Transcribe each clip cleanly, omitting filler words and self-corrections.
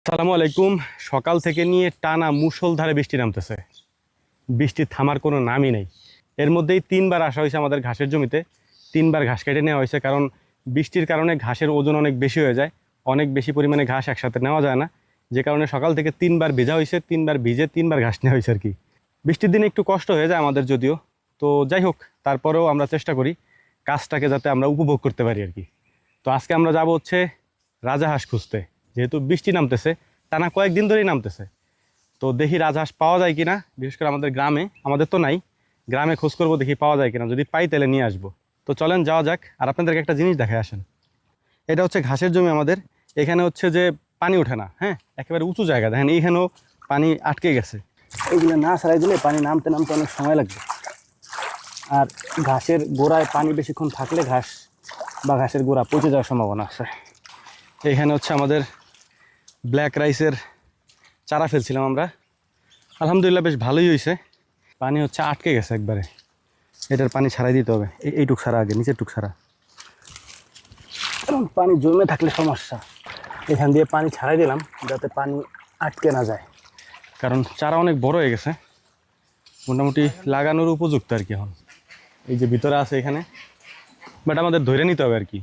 আসসালামু আলাইকুম। সকাল থেকে নিয়ে টানা মুষলধারে বৃষ্টি নামতেছে। বৃষ্টির থামার কোনো নামই নেই। এর মধ্যেই 3বার আসা হয়েছে আমাদের ঘাসের জমিতে। 3বার ঘাস কেটে নেওয়া হয়েছে, কারণ বৃষ্টির কারণে ঘাসের ওজন অনেক বেশি হয়ে যায়। অনেক বেশি পরিমাণে ঘাস একসাথে নেওয়া যায় না, যে কারণে সকাল থেকে 3বার ভেজা হয়েছে। 3বার ভিজে 3বার ঘাস নেওয়া হয়েছে আর কি। বৃষ্টির দিনে একটু কষ্ট হয়ে যায় আমাদের, যদিও। তো যাই হোক, তারপরেও আমরা চেষ্টা করি কাজটাকে যাতে আমরা উপভোগ করতে পারি আর কি। তো আজকে আমরা যাব হচ্ছে রাজাহাঁস খুঁজতে। যেহেতু বৃষ্টি নামতেছে, টানা কয়েকদিন ধরেই নামতেছে, তো দেখি রাজহাঁস পাওয়া যায় কিনা। বিশেষ করে আমাদের গ্রামে, আমাদের তো নাই, গ্রামে খোঁজ করবো, দেখি পাওয়া যায় কিনা। যদি পাই তাহলে নিয়ে আসবো। তো চলেন যাওয়া যাক। আর আপনাদেরকে একটা জিনিস দেখে আসেন। এটা হচ্ছে ঘাসের জমি আমাদের। এখানে হচ্ছে যে পানি ওঠে না, হ্যাঁ, একেবারে উঁচু জায়গা। দেখেন এইখানেও পানি আটকে গেছে। এইগুলো না ছাড়াই দিলে পানি নামতে নামতে অনেক সময় লাগবে। আর ঘাসের গোড়ায় পানি বেশিক্ষণ থাকলে ঘাস বা ঘাসের গোড়া পচে যাওয়ার সম্ভাবনা আছে। এইখানে হচ্ছে আমাদের ব্ল্যাক রাইসের চারা ফেলছিলাম আমরা। আলহামদুলিল্লাহ বেশ ভালোই হয়েছে। পানি হচ্ছে আটকে গেছে একবারে। এটার পানি ছাড়াই দিতে হবে, এইটুক ছাড়া, আগে নিচের টুক ছাড়া। কারণ পানি জমে থাকলে সমস্যা। এখান দিয়ে পানি ছাড়াই দিলাম যাতে পানি আটকে না যায়, কারণ চারা অনেক বড় হয়ে গেছে, মোটামুটি লাগানোর উপযুক্ত আর কি। এখন এই যে ভিতরে আছে এখানে, বাট আমাদের ধরে নিতে হবে আর কি।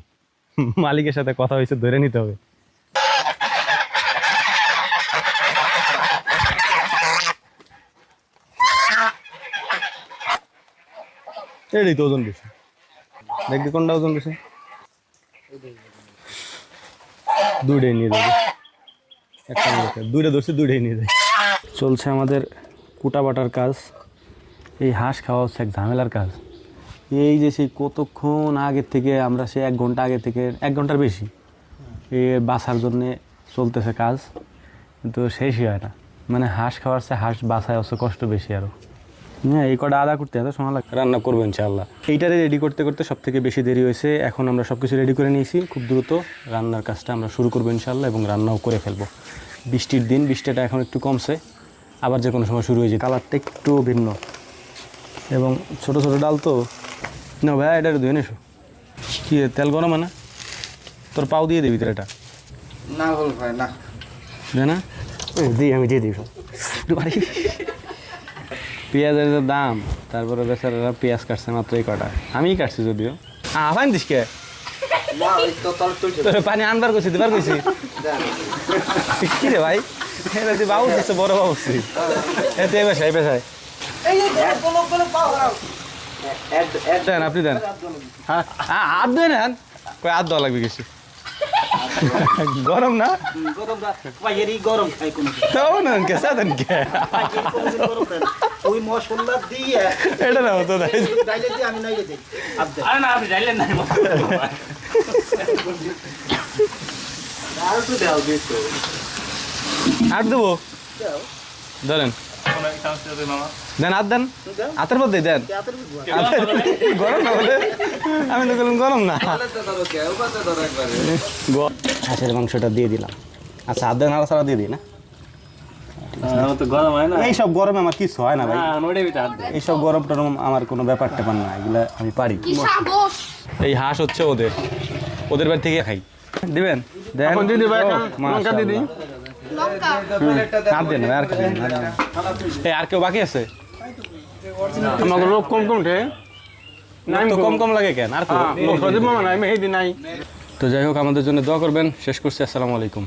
মালিকের সাথে কথা হয়েছে, ধরে নিতে হবে। এটাই তো ওজন বেশি, দেখবি কোনটা ওজন বেশি। দুইটাই নিয়ে যাবে, একটা দুইটা ধরছে, দুইটাই নিয়ে যায়। চলছে আমাদের কুটা বাটার কাজ। এই হাঁস খাওয়া হচ্ছে এক ঝামেলার কাজ। এই যে সেই কতক্ষণ আগের থেকে আমরা, সে 1 ঘন্টা আগে থেকে, 1 ঘন্টার বেশি এ বাছার জন্যে চলতেছে কাজ, কিন্তু শেষই হয় না। মানে হাঁস খাওয়ার চেয়ে হাঁস বাছায় হচ্ছে কষ্ট বেশি আরও। হ্যাঁ, এই কটা আদা করতে এত সময় লাগে। রান্না করবো ইনশাআল্লাহ। এইটারে রেডি করতে করতে সব থেকে বেশি দেরি হয়েছে। এখন আমরা সব কিছু রেডি করে নিয়েছি, খুব দ্রুত রান্নার কাজটা আমরা শুরু করবো ইনশাআল্লাহ, এবং রান্নাও করে ফেলবো। বৃষ্টির দিন, বৃষ্টিটা এখন একটু কমছে, আবার যে কোনো সময় শুরু হয়ে যায়। কালারটা একটু ভিন্ন এবং ছোট ছোট ডাল তো। না ভাই, এটা ধুয়ে নিসো। কি তেল গরম না? তোর পাও দিয়ে দিবি তোর এটা? না বল ভাই, না দে না, দিই, আমি দিয়ে দিই। পেঁয়াজের যে দাম, তারপরে বেচারারা পেঁয়াজ কাটছে মাত্র এই কটা। আমিই কাটছি যদিও। পানি দিস কে? পানি আনবার করছি, দিবার করছি। কি রে ভাই, এটা তুই বাবু দিচ্ছে, বড় বাবু এতে পেশায় পেশায় দেন, আপনি দেন। হ্যাঁ, হাত ধুয়ে নেন। কই হাত দেওয়া লাগবে কিছু? গরম না? গরম তাও নেন কে, সাদেন কে? ওই মশলা দিয়ে এটা না হতো তাই। ডাইলে দিয়ে আমি নাইলে দেই। আরে না, আপনি যাইলেন না। আর তো দাও দিছো। হাত দেবো, ধরেন দেন, হাত দেন, হাতের মধ্যে দেন। গরম না বলে আমি তো বললাম গরম না। হাঁসের মাংসটা দিয়ে দিলাম। আচ্ছা, হাত দেন, নাড়াচাড়া দিয়ে দিই না? গরম হয় না, এইসব গরমে আমার কিছু হয় না ভাই। এইসব গরম টরম আমার কোনো ব্যাপার ট্যাপার না, এগুলা আমি পারি। এই হাঁস হচ্ছে ওদের বাড়ি থেকে খাই। দিবেন? দেন দিদি ভাই, লঙ্কা দিদি। আর দেন, আর কি? আর কেউ বাকি আছে? আমাকে লোক কম কম উঠে তো কম কম লাগে কেন? আর নাই, মেহেদি নাই। তো যাই হোক, আমাদের জন্য দোয়া করবেন। শেষ করছি, আসসালামু আলাইকুম।